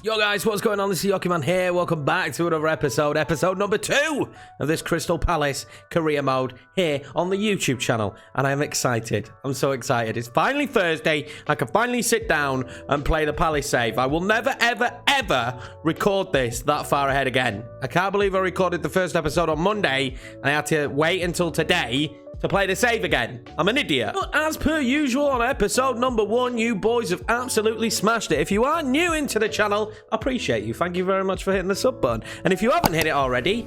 Yo guys, what's going on? This is Yorkieman here. Welcome back to another episode number 2 of this Crystal Palace career mode here on the YouTube channel. And I'm excited. I'm so excited. It's finally Thursday. I can finally sit down and play the Palace save. I will never, ever record this that far ahead again. I can't believe I recorded the first episode on Monday and I had to wait until today to play the save again. I'm an idiot. But as per usual on episode number 1, you boys have absolutely smashed it. If you are new into the channel, I appreciate you. Thank you very much for hitting the sub button. And if you haven't hit it already,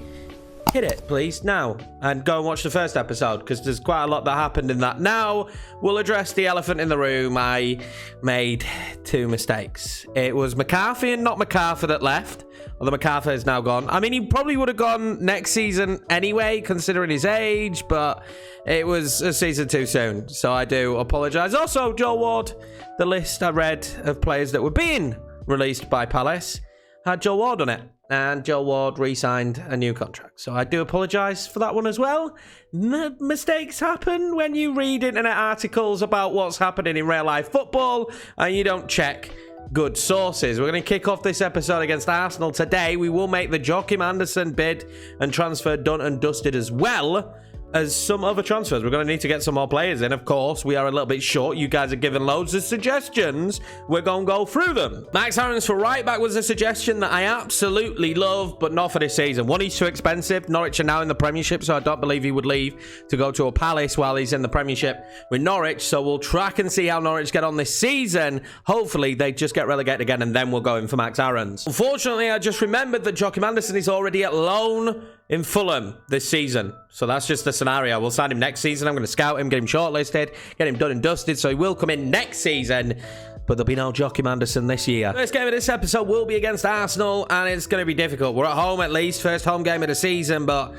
hit it, please, now. And go and watch the first episode, because there's quite a lot that happened in that. Now, we'll address the elephant in the room. I made 2 mistakes. It was McCarthy and not McCarthy that left. Although McCarthy is now gone. I mean, he probably would have gone next season anyway, considering his age, but it was a season too soon. So I do apologise. Also, Joe Ward, the list I read of players that were being released by Palace had Joe Ward on it. And Joe Ward re-signed a new contract. So I do apologise for that one as well. Mistakes happen when you read internet articles about what's happening in real life football and you don't check good sources. We're going to kick off this episode against Arsenal today. We will make the Yorkieman bid and transfer done and dusted, as well as some other transfers. We're going to need to get some more players in, of course. We are a little bit short. You guys are giving loads of suggestions. We're going to go through them. Max Aarons for right back was a suggestion that I absolutely love, but not for this season. One, he's too expensive. Norwich are now in the Premiership, so I don't believe he would leave to go to a Palace while he's in the Premiership with Norwich. So we'll track and see how Norwich get on this season. Hopefully, they just get relegated again, and then we'll go in for Max Aarons. Unfortunately, I just remembered that Yorkieman is already at loan in Fulham this season. So that's just the scenario. We'll sign him next season. I'm going to scout him, get him shortlisted, get him done and dusted. So he will come in next season, but there'll be no Yorkieman this year. First game of this episode will be against Arsenal, and it's going to be difficult. We're at home at least. First home game of the season, but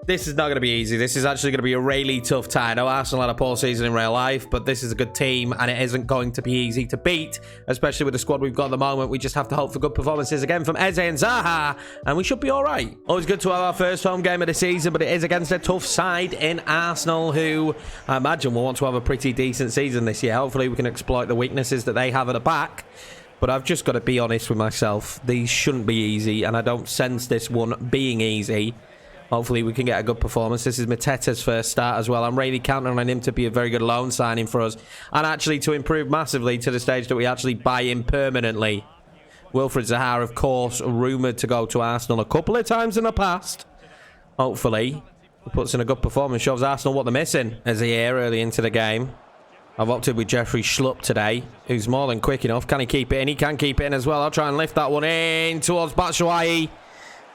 this is not going to be easy. This is actually going to be a really tough tie. I know Arsenal had a poor season in real life, but this is a good team, and it isn't going to be easy to beat, especially with the squad we've got at the moment. We just have to hope for good performances again from Eze and Zaha, and we should be all right. Always good to have our first home game of the season, but it is against a tough side in Arsenal, who I imagine will want to have a pretty decent season this year. Hopefully, we can exploit the weaknesses that they have at the back. But I've just got to be honest with myself. These shouldn't be easy, and I don't sense this one being easy. Hopefully we can get a good performance. This is Mateta's first start as well. I'm really counting on him to be a very good loan signing for us, and actually to improve massively to the stage that we actually buy him permanently. Wilfried Zaha, of course, rumoured to go to Arsenal a couple of times in the past. Hopefully he puts in a good performance, shows Arsenal what they're missing as he here early into the game. I've opted with Jeffrey Schlupp today, who's more than quick enough. Can he keep it in? He can keep it in as well. I'll try and lift that one in towards Batshuayi.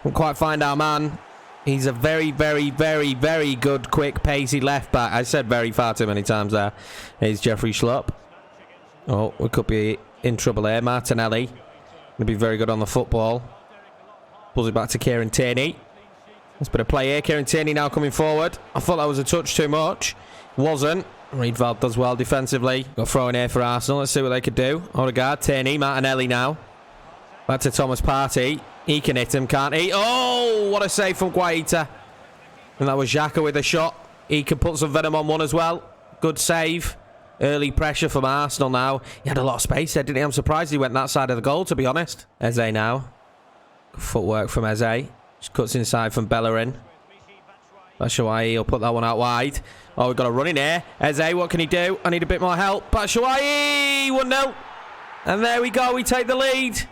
Can't quite find our man. He's a very good, quick, pacey left back. I said very far too many times there. Here's Jeffrey Schlupp. Oh, we could be in trouble here. Martinelli going to be very good on the football. Pulls it back to Kieran Tierney. There's a bit of play here. Kieran Tierney now coming forward. I thought that was a touch too much. Wasn't. Riedveld does well defensively. Got throw in here for Arsenal. Let's see what they could do. Odegaard, Tierney, Martinelli now. Back to Thomas Partey. He can hit him, can't he? Oh, what a save from Guaita. And that was Xhaka with a shot. He can put some venom on one as well. Good save. Early pressure from Arsenal now. He had a lot of space there, didn't he? I'm surprised he went that side of the goal, to be honest. Eze now. Good footwork from Eze. Just cuts inside from Bellerin. Batshuayi, he'll put that one out wide. Oh, we've got a run in here. Eze, what can he do? I need a bit more help. Batshuayi, 1-0. And there we go. We take the lead.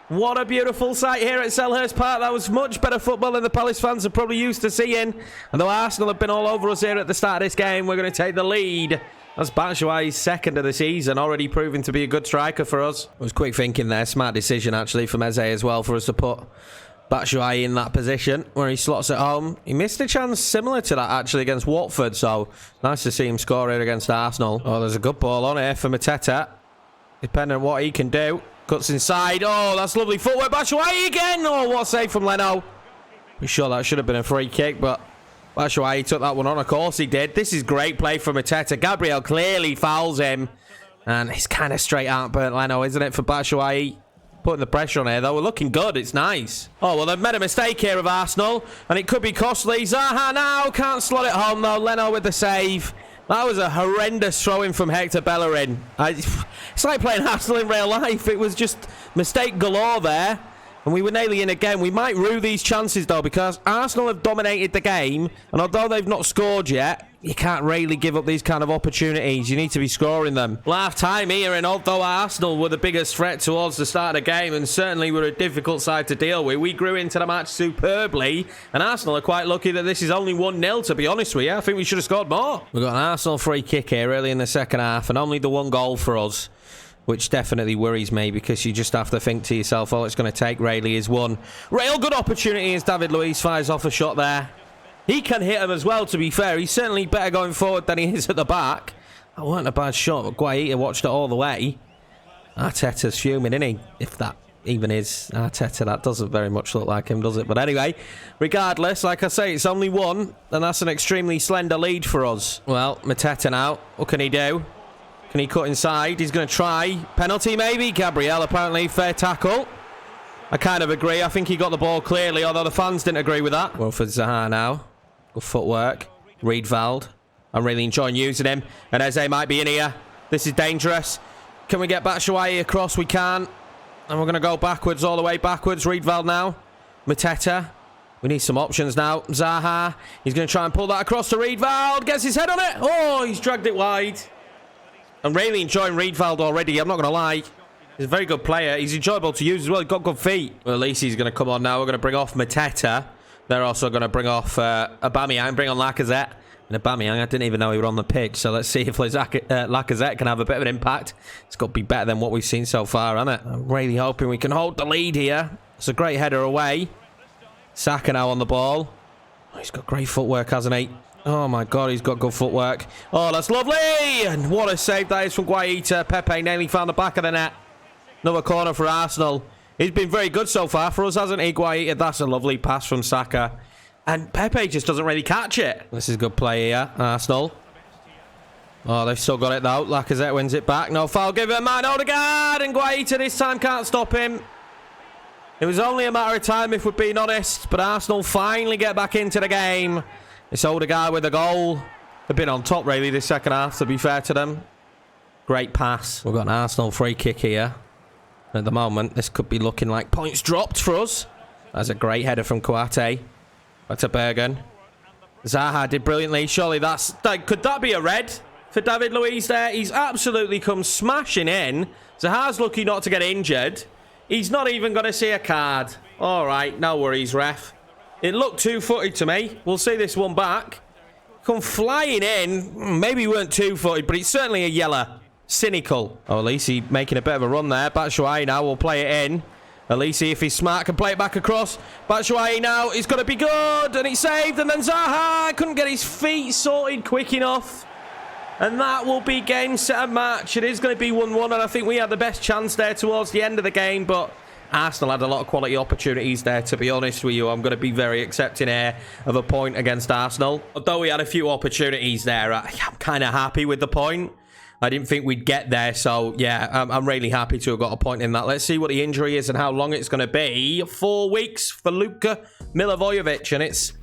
What a beautiful sight here at Selhurst Park. That was much better football than the Palace fans are probably used to seeing. And though Arsenal have been all over us here at the start of this game, we're going to take the lead. That's Batshuayi's second of the season, already proving to be a good striker for us. It was quick thinking there. Smart decision, actually, from Eze as well, for us to put Batshuayi in that position where he slots at home. He missed a chance similar to that, actually, against Watford. So nice to see him score here against Arsenal. Oh, there's a good ball on here for Mateta. Depending on what he can do. Cuts inside. Oh, that's lovely footwork. Batshuayi again. Oh, what a save from Leno. I'm sure that should have been a free kick, but Batshuayi took that one on. Of course he did. This is great play from Mateta. Gabriel clearly fouls him. And it's kind of straight out burnt Leno, isn't it, for Batshuayi? Putting the pressure on here, though. We're looking good. It's nice. Oh, well, they've made a mistake here of Arsenal, and it could be costly. Zaha now can't slot it home, though. Leno with the save. That was a horrendous throw-in from Hector Bellerin. It's like playing Arsenal in real life. It was just mistake galore there. And we were nearly in again. We might rue these chances, though, because Arsenal have dominated the game. And although they've not scored yet, you can't really give up these kind of opportunities. You need to be scoring them. Half time here, and although Arsenal were the biggest threat towards the start of the game, and certainly were a difficult side to deal with, we grew into the match superbly. And Arsenal are quite lucky that this is only 1-0, to be honest with you. I think we should have scored more. We've got an Arsenal free kick here early in the second half, and only the one goal for us, which definitely worries me, because you just have to think to yourself, all it's going to take really is one real good opportunity as David Luiz fires off a shot there. He can hit him as well, to be fair. He's certainly better going forward than he is at the back. That weren't a bad shot, but Guaita watched it all the way. Arteta's fuming, isn't he? If that even is Arteta, that doesn't very much look like him, does it? But anyway, regardless, like I say, it's only one, and that's an extremely slender lead for us. Well, Mateta now. What can he do? Can he cut inside? He's going to try. Penalty, maybe? Gabriel, apparently. Fair tackle. I kind of agree. I think he got the ball clearly, although the fans didn't agree with that. Wilfried Zaha now. Good footwork. Riedveld. I'm really enjoying using him. And Eze might be in here. This is dangerous. Can we get Batshuayi across? We can. And we're going to go backwards, all the way backwards. Riedveld now. Mateta. We need some options now. Zaha. He's going to try and pull that across to Riedveld. Gets his head on it. Oh, he's dragged it wide. I'm really enjoying Riedveld already. I'm not going to lie. He's a very good player. He's enjoyable to use as well. He's got good feet. Well, at least he's going to come on now. We're going to bring off Mateta. They're also going to bring off Aubameyang, bring on Lacazette. And Aubameyang, I didn't even know he was on the pitch. So let's see if Lacazette can have a bit of an impact. It's got to be better than what we've seen so far, hasn't it? I'm really hoping we can hold the lead here. It's a great header away. Saka now on the ball. Oh, he's got great footwork, hasn't he? Oh my God, he's got good footwork. Oh, that's lovely! And what a save that is from Guaita. Pepe nearly found the back of the net. Another corner for Arsenal. He's been very good so far for us, hasn't he, Guaita? That's a lovely pass from Saka. And Pepe just doesn't really catch it. This is good play here, Arsenal. Oh, they've still got it though. Lacazette wins it back. No foul given. Man, Odegaard! And Guaita this time can't stop him. It was only a matter of time, if we're being honest. But Arsenal finally get back into the game. It's Odegaard with a goal. They've been on top, really, this second half, to be fair to them. Great pass. We've got an Arsenal free kick here. At the moment, this could be looking like points dropped for us. That's a great header from Kouate. Back to Bergen. Zaha did brilliantly. Surely could that be a red for David Luiz there? He's absolutely come smashing in. Zaha's lucky not to get injured. He's not even going to see a card. All right, no worries, ref. It looked two-footed to me. We'll see this one back. Come flying in. Maybe he weren't two-footed, but it's certainly a yellow. Cynical. Oh, Elise making a bit of a run there. Batshuayi now will play it in. Elise, if he's smart, can play it back across. Batshuayi now. He's got to be good. And it's saved. And then Zaha couldn't get his feet sorted quick enough. And that will be game, set, and match. It is going to be 1-1. And I think we had the best chance there towards the end of the game. But Arsenal had a lot of quality opportunities there, to be honest with you. I'm going to be very accepting here of a point against Arsenal. Although we had a few opportunities there, I'm kind of happy with the point. I didn't think we'd get there, so yeah, I'm really happy to have got a point in that. Let's see what the injury is and how long it's going to be. 4 weeks for Luka Milivojevic, and it's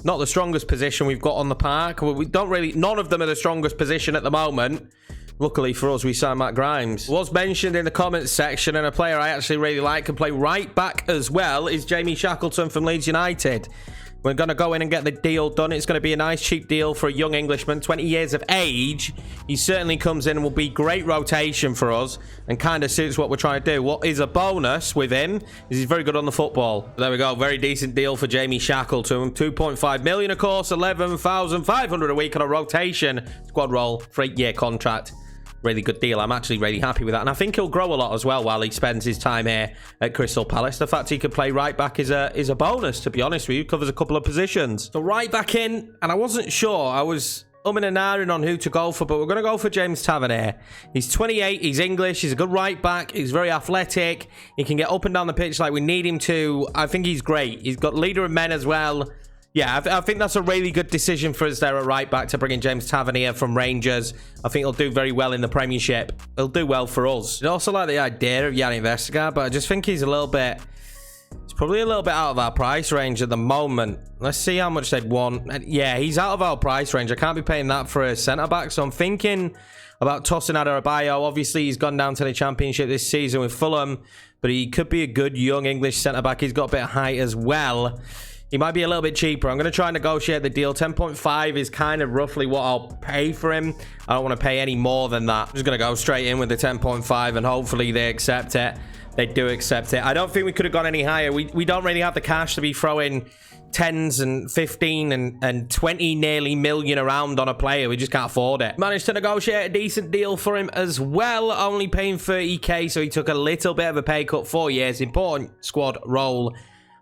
not the strongest position we've got on the park. We don't really, none of them are the strongest position at the moment. Luckily for us, we signed Matt Grimes. Was mentioned in the comments section, and a player I actually really like, can play right back as well, is Jamie Shackleton from Leeds United. We're going to go in and get the deal done. It's going to be a nice cheap deal for a young Englishman, 20 years of age. He certainly comes in and will be great rotation for us and kind of suits what we're trying to do. What is a bonus with him is he's very good on the football. There we go. Very decent deal for Jamie Shackleton. 2.5 million, of course, 11,500 a week on a rotation squad role for 8-year contract. Really good deal. I'm actually really happy with that. And I think he'll grow a lot as well while he spends his time here at Crystal Palace. The fact he could play right back is a bonus, to be honest with you. Covers a couple of positions. So right back in, and I wasn't sure. I was umming and ahhing on who to go for, but we're going to go for James Tavernier. He's 28. He's English. He's a good right back. He's very athletic. He can get up and down the pitch like we need him to. I think he's great. He's got leader of men as well. Yeah, I think that's a really good decision for us there at right back to bring in James Tavernier from Rangers. I think he'll do very well in the Premiership. He'll do well for us. I also like the idea of Yannick Vestergaard, but I just think he's a little bit It's probably a little bit out of our price range at the moment. Let's see how much they'd want. Yeah, he's out of our price range. I can't be paying that for a centre-back, so I'm thinking about tossing Adebayo. Obviously, he's gone down to the Championship this season with Fulham, but he could be a good young English centre-back. He's got a bit of height as well. He might be a little bit cheaper. I'm going to try and negotiate the deal. 10.5 is kind of roughly what I'll pay for him. I don't want to pay any more than that. I'm just going to go straight in with the 10.5 and hopefully they accept it. They do accept it. I don't think we could have gone any higher. We don't really have the cash to be throwing 10s and 15 and 20 nearly million around on a player. We just can't afford it. Managed to negotiate a decent deal for him as well, only paying 30k, so he took a little bit of a pay cut. 4 years, important squad role.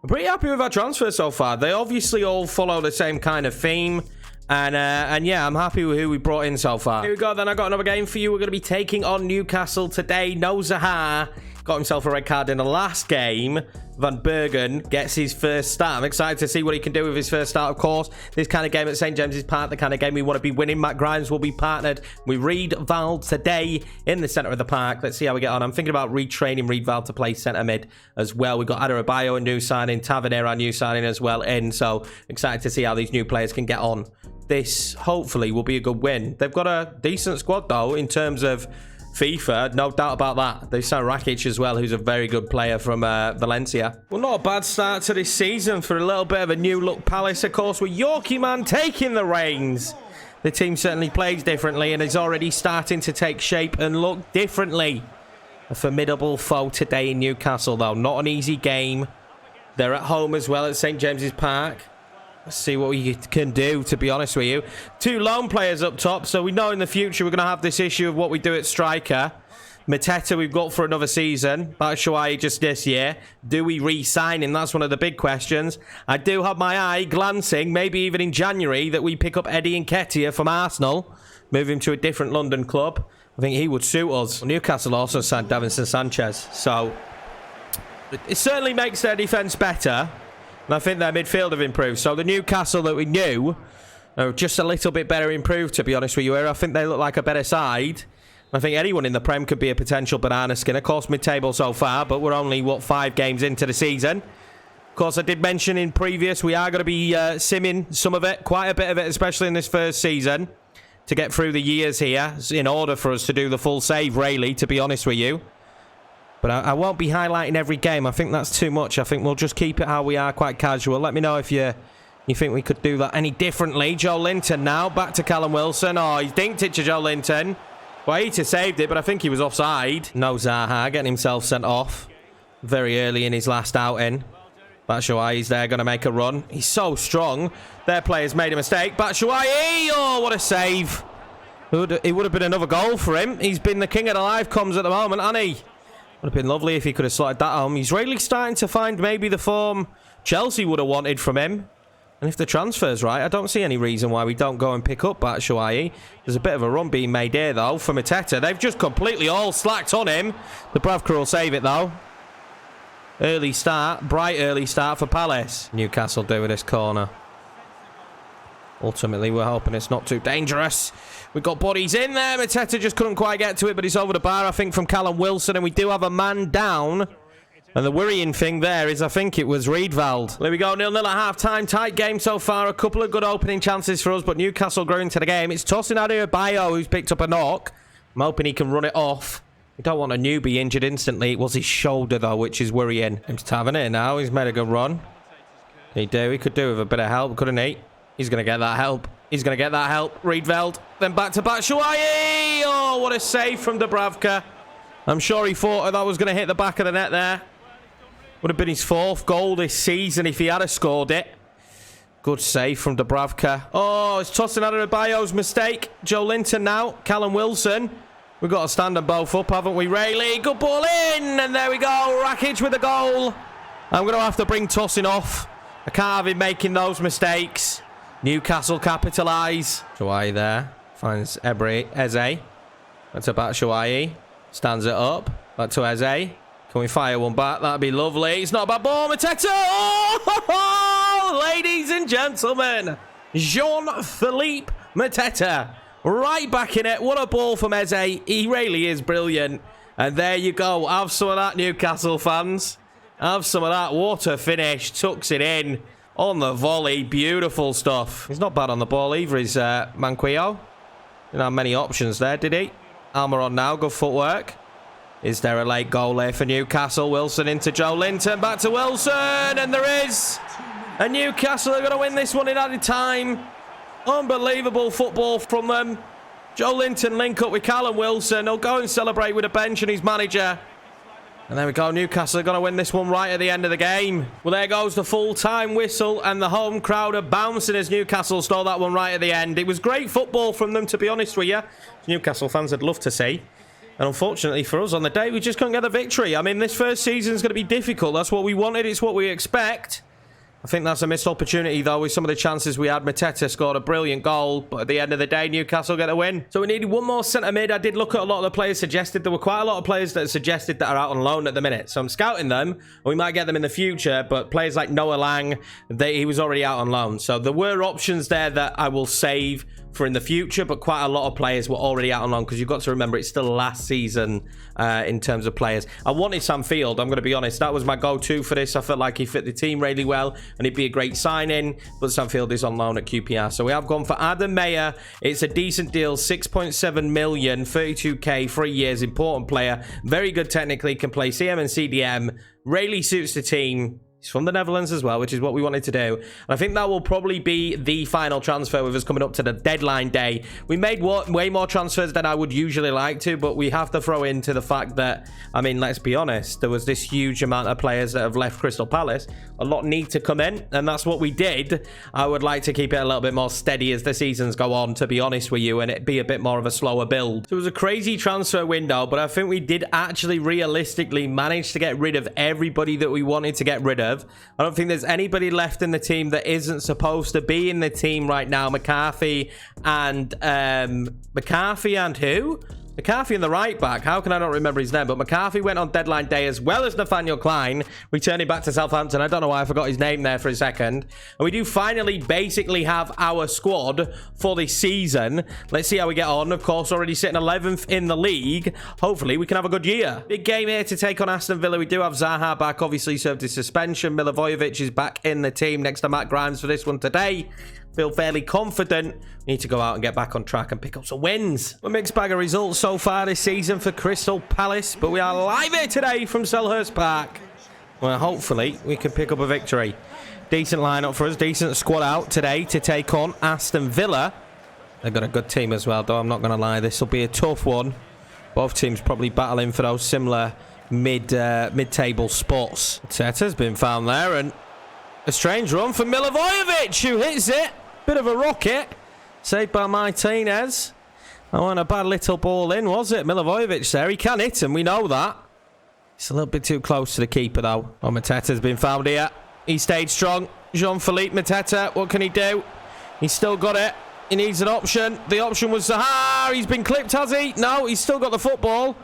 I'm pretty happy with our transfer so far. They obviously all follow the same kind of theme. And yeah, I'm happy with who we brought in so far. Here we go then. I got another game for you. We're going to be taking on Newcastle today. No Zaha got himself a red card in the last game. Van Bergen gets his first start. I'm excited to see what he can do with his first start, of course. This kind of game at St. James's Park, the kind of game we want to be winning. Matt Grimes will be partnered with Reed Val today in the centre of the park. Let's see how we get on. I'm thinking about retraining Reed Val to play centre mid as well. We've got Adebayo, a new signing. Tavernier, our new signing as well in. So excited to see how these new players can get on. This hopefully will be a good win. They've got a decent squad though in terms of FIFA, no doubt about that. They signed Rakic as well, who's a very good player from Valencia. Well, not a bad start to this season for a little bit of a new look Palace, of course, with Yorkieman taking the reins. The team certainly plays differently and is already starting to take shape and look differently. A formidable foe today in Newcastle, though. Not an easy game. They're at home as well at St. James's Park. Let's see what we can do, to be honest with you. 2 lone players up top, so we know in the future we're going to have this issue of what we do at striker. Mateta we've got for another season. Batshuayi just this year. Do we re-sign him? That's one of the big questions. I do have my eye glancing, maybe even in January, that we pick up Eddie Nketiah from Arsenal. Move him to a different London club. I think he would suit us. Newcastle also signed Davinson Sanchez, so it certainly makes their defence better. And I think their midfield have improved. So the Newcastle that we knew are just a little bit better improved, to be honest with you. I think they look like a better side. I think anyone in the Prem could be a potential banana skin. Of course, mid-table so far, but we're only, 5 games into the season. Of course, I did mention in previous, we are going to be simming some of it, quite a bit of it, especially in this first season, to get through the years here in order for us to do the full save, really, to be honest with you. But I won't be highlighting every game. I think that's too much. I think we'll just keep it how we are, quite casual. Let me know if you think we could do that any differently. Joe Linton now, back to Callum Wilson. Oh, he's dinked it to Joe Linton. Well, he saved it, but I think he was offside. No Zaha getting himself sent off very early in his last outing. Batshuayi's there, going to make a run. He's so strong. Their players made a mistake. Batshuayi! Oh, what a save. It would have been another goal for him. He's been the king of the live comms at the moment, hasn't he? Would have been lovely if he could have slotted that home. He's really starting to find maybe the form Chelsea would have wanted from him. And if the transfer's right, I don't see any reason why we don't go and pick up Batshuayi. There's a bit of a run being made here, though, for Mateta. They've just completely all slacked on him. The Bravka will save it, though. Early start. Bright early start for Palace. Newcastle do with this corner. Ultimately, we're hoping it's not too dangerous. We've got bodies in there. Mateta just couldn't quite get to it, but it's over the bar, I think, from Callum Wilson. And we do have a man down. And the worrying thing there is, I think it was Riedveld. There we go, 0-0 at half-time. Tight game so far. A couple of good opening chances for us, but Newcastle grew into the game. It's tossing out here Bayo, who's picked up a knock. I'm hoping he can run it off. We don't want a newbie injured instantly. It was his shoulder, though, which is worrying. He's Tavernier now. He's made a good run. He could do with a bit of help, couldn't he? He's going to get that help. He's going to get that help. Riedveld. Then back to Batshuayi. Oh, what a save from Dubravka. I'm sure he thought that was going to hit the back of the net there. Would have been his 4th goal this season if he had scored it. Good save from Dubravka. Oh, it's tossing out of Bayo's mistake. Joe Linton now. Callum Wilson. We've got to stand them both up, haven't we, Rayleigh? Good ball in. And there we go. Rakic with a goal. I'm going to have to bring Tosin off. I can't have him making those mistakes. Newcastle capitalise. Batshuayi there. Finds Eze. Back to Batshuayi. Stands it up. Back to Eze. Can we fire one back? That'd be lovely. It's not a bad ball. Mateta. Oh, ladies and gentlemen. Jean-Philippe Mateta. Right back in it. What a ball from Eze. He really is brilliant. And there you go. Have some of that, Newcastle fans. Have some of that. What a finish. Tucks it in on the volley. Beautiful stuff. He's not bad on the ball either, is Manquillo. Didn't have many options there, did he? Almiron now. Good footwork. Is there a late goal here for Newcastle? Wilson into Joe Linton. Back to Wilson. And there is. And Newcastle are going to win this one in added time. Unbelievable football from them. Joe Linton link up with Callum Wilson. He'll go and celebrate with a bench and his manager. And there we go. Newcastle are going to win this one right at the end of the game. Well, there goes the full-time whistle. And the home crowd are bouncing as Newcastle stole that one right at the end. It was great football from them, to be honest with you. Newcastle fans would love to see. And unfortunately for us on the day, we just couldn't get the victory. I mean, this first season is going to be difficult. That's what we wanted. It's what we expect. I think that's a missed opportunity, though, with some of the chances we had. Mateta scored a brilliant goal, but at the end of the day, Newcastle get a win. So we needed one more centre mid. I did look at a lot of the players suggested. There were quite a lot of players that suggested that are out on loan at the minute. So I'm scouting them, and we might get them in the future, but players like Noah Lang, he was already out on loan. So there were options there that I will save for in the future, but quite a lot of players were already out on loan, because you've got to remember it's still last season in terms of players. I wanted Sam Field, I'm going to be honest. That was my go-to for this. I felt like he fit the team really well, and he'd be a great signing, but Sam Field is on loan at QPR. So we have gone for Adam Meyer. It's a decent deal, 6.7 million, 32k, 3 years, important player, very good technically, can play CM and CDM, really suits the team. He's from the Netherlands as well, which is what we wanted to do. And I think that will probably be the final transfer with us coming up to the deadline day. We made way more transfers than I would usually like to, but we have to throw into the fact that, I mean, let's be honest, there was this huge amount of players that have left Crystal Palace. A lot need to come in, and that's what we did. I would like to keep it a little bit more steady as the seasons go on, to be honest with you, and it be a bit more of a slower build. So it was a crazy transfer window, but I think we did actually realistically manage to get rid of everybody that we wanted to get rid of. I don't think there's anybody left in the team that isn't supposed to be in the team right now. McCarthy and who? McCarthy and the right back. How can I not remember his name? But McCarthy went on deadline day, as well as Nathaniel Klein, returning back to Southampton. I don't know why I forgot his name there for a second. And we do finally basically have our squad for this season. Let's see how we get on. Of course, already sitting 11th in the league. Hopefully, we can have a good year. Big game here to take on Aston Villa. We do have Zaha back, obviously served his suspension. Milivojevic is back in the team next to Matt Grimes for this one today. Feel fairly confident. We need to go out and get back on track and pick up some wins. A mixed bag of results so far this season for Crystal Palace, but we are live here today from Selhurst Park, where hopefully we can pick up a victory. Decent lineup for us, decent squad out today to take on Aston Villa. They've got a good team as well, though, I'm not going to lie. This will be a tough one. Both teams probably battling for those similar mid-table spots. Teta's been found there, and a strange run for Milivojevic, who hits it. Bit of a rocket. Saved by Martinez. That wasn't a bad little ball in, was it? Milivojevic there. He can hit him, we know that. It's a little bit too close to the keeper, though. Oh, Mateta's been found here. He stayed strong. Jean-Philippe Mateta, what can he do? He's still got it. He needs an option. The option was Zaha. He's been clipped, has he? No, he's still got the football.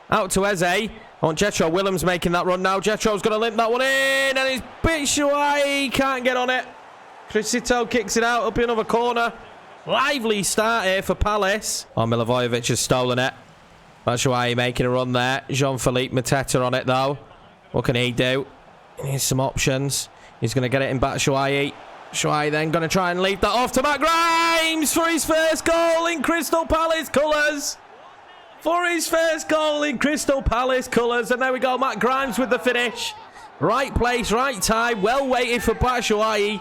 Out to Eze. On Jetro Willems making that run now. Jetro's going to limp that one in. And it's Batshuayi. Can't get on it. Crisito kicks it out. Up another corner. Lively start here for Palace. Oh, Milivojevic has stolen it. Batshuayi making a run there. Jean-Philippe Mateta on it, though. What can he do? He needs some options. He's going to get it in Batshuayi. Batshuayi then going to try and lead that off to Matt Grimes for his first goal in Crystal Palace colours. For his first goal in Crystal Palace colours. And there we go, Matt Grimes with the finish. Right place, right time. Well waited for Batshuayi,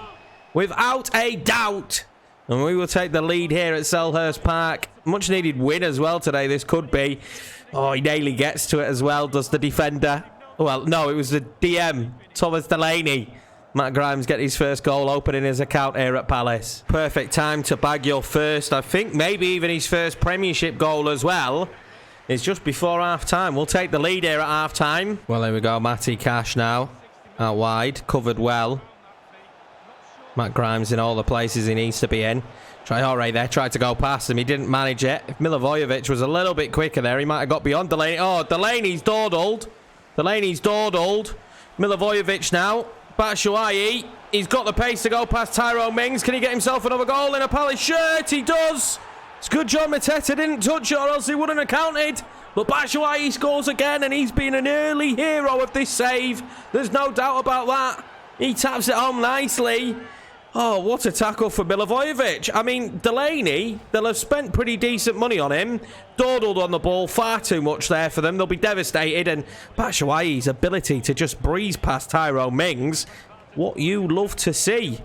without a doubt. And we will take the lead here at Selhurst Park. Much needed win as well today, this could be. Oh, he nearly gets to it as well, does the defender. Well, no, it was the DM, Thomas Delaney. Matt Grimes get his first goal opening his account here at Palace. Perfect time to bag your first, I think maybe even his first Premiership goal as well. It's just before half-time. We'll take the lead here at half-time. Well, there we go. Matty Cash now. Out wide. Covered well. Matt Grimes in all the places he needs to be in. Traore there. Tried to go past him. He didn't manage it. If Milivojevic was a little bit quicker there, he might have got beyond Delaney. Oh, Delaney's dawdled. Delaney's dawdled. Milivojevic now. Batshuayi. He's got the pace to go past Tyrone Mings. Can he get himself another goal in a Palace shirt? He does. It's good John Mateta didn't touch it, or else he wouldn't have counted. But Batshuayi scores again, and he's been an early hero of this save. There's no doubt about that. He taps it home nicely. Oh, what a tackle for Milivojevic. I mean, Delaney, they'll have spent pretty decent money on him. Dawdled on the ball, far too much there for them. They'll be devastated. And Batshuayi's ability to just breeze past Tyrone Mings, what you love to see.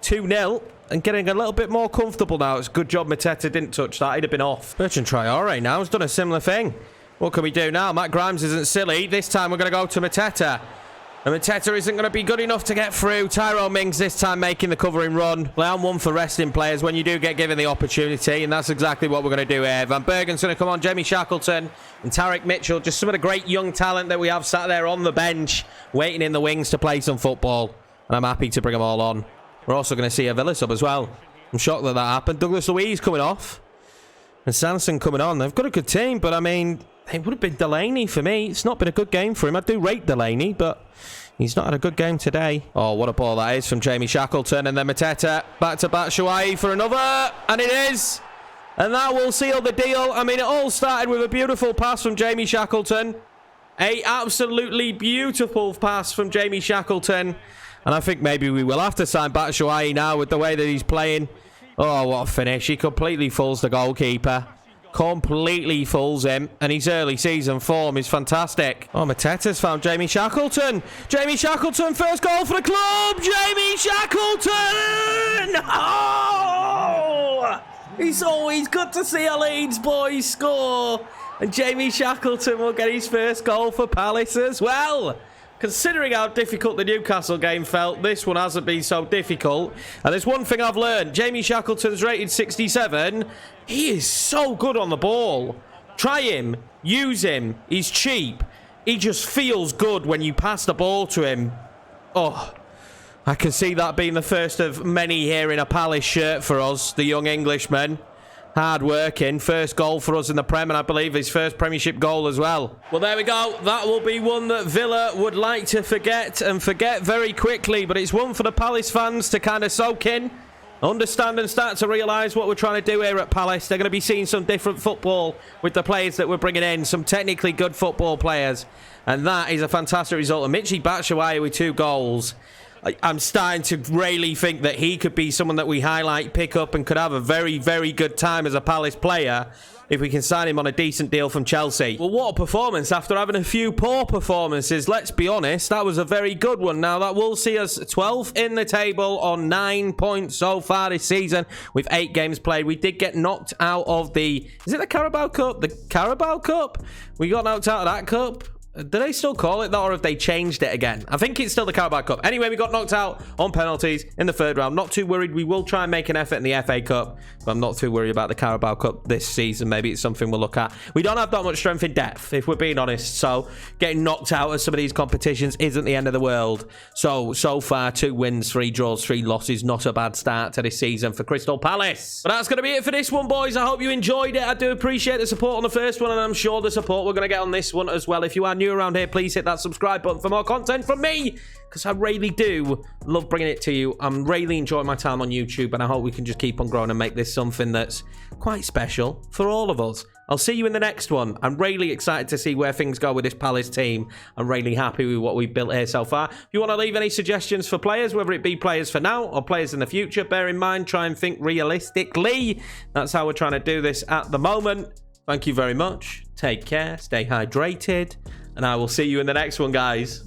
2-0 and getting a little bit more comfortable now. It's a good job Mateta didn't touch that. He'd have been off. Bertrand Traore now has done a similar thing. What can we do now? Matt Grimes isn't silly. This time we're going to go to Mateta. And Mateta isn't going to be good enough to get through. Tyrone Mings this time making the covering run. Play on one for resting players when you do get given the opportunity. And that's exactly what we're going to do here. Van Bergen's going to come on. Jamie Shackleton and Tarek Mitchell. Just some of the great young talent that we have sat there on the bench, waiting in the wings to play some football. And I'm happy to bring them all on. We're also going to see a Villa sub as well. I'm shocked that that happened. Douglas Luiz coming off. And Sanson coming on. They've got a good team, but I mean, it would have been Delaney for me. It's not been a good game for him. I do rate Delaney, but he's not had a good game today. Oh, what a ball that is from Jamie Shackleton. And then Mateta back to Batshuayi for another. And it is. And that will seal the deal. I mean, it all started with a beautiful pass from Jamie Shackleton. A absolutely beautiful pass from Jamie Shackleton. And I think maybe we will have to sign Batshuayi now with the way that he's playing. Oh, what a finish. He completely fools the goalkeeper. Completely fools him. And his early season form is fantastic. Oh, Mateta's found Jamie Shackleton. Jamie Shackleton, first goal for the club. Jamie Shackleton! Oh! It's always good to see a Leeds boy score. And Jamie Shackleton will get his first goal for Palace as well. Considering how difficult the Newcastle game felt, this one hasn't been so difficult. And there's one thing I've learned. Jamie Shackleton's rated 67. He is so good on the ball. Try him. Use him. He's cheap. He just feels good when you pass the ball to him. Oh, I can see that being the first of many here in a Palace shirt for us, the young Englishman. Hard working. First goal for us in the Prem, and I believe his first Premiership goal as well. Well, there we go. That will be one that Villa would like to forget, and forget very quickly. But it's one for the Palace fans to kind of soak in, understand and start to realise what we're trying to do here at Palace. They're going to be seeing some different football with the players that we're bringing in. Some technically good football players. And that is a fantastic result. And Michy Batshuayi with 2 goals. I'm starting to really think that he could be someone that we highlight, pick up, and could have a very, very good time as a Palace player if we can sign him on a decent deal from Chelsea. Well, what a performance after having a few poor performances. Let's be honest, that was a very good one. Now, that will see us 12th in the table on 9 points so far this season with 8 games played. We did get knocked out of the... Is it the Carabao Cup? The Carabao Cup? We got knocked out of that cup. Do they still call it that, or have they changed it again? I think it's still the Carabao Cup. Anyway, we got knocked out on penalties in the 3rd round. Not too worried. We will try and make an effort in the FA Cup, but I'm not too worried about the Carabao Cup this season. Maybe it's something we'll look at. We don't have that much strength in depth, if we're being honest, so getting knocked out of some of these competitions isn't the end of the world. So far, 2 wins, 3 draws, 3 losses. Not a bad start to this season for Crystal Palace. But that's going to be it for this one, boys. I hope you enjoyed it. I do appreciate the support on the first one, and I'm sure the support we're going to get on this one as well. If you are new around here, please hit that subscribe button for more content from me, because I really do love bringing it to you. I'm really enjoying my time on YouTube, and I hope we can just keep on growing and make this something that's quite special for all of us. I'll see you in the next one. I'm really excited to see where things go with this Palace team. I'm really happy with what we've built here so far. If you want to leave any suggestions for players, whether it be players for now or players in the future, bear in mind, try and think realistically. That's how we're trying to do this at the moment. Thank you very much. Take care. Stay hydrated. And I will see you in the next one, guys.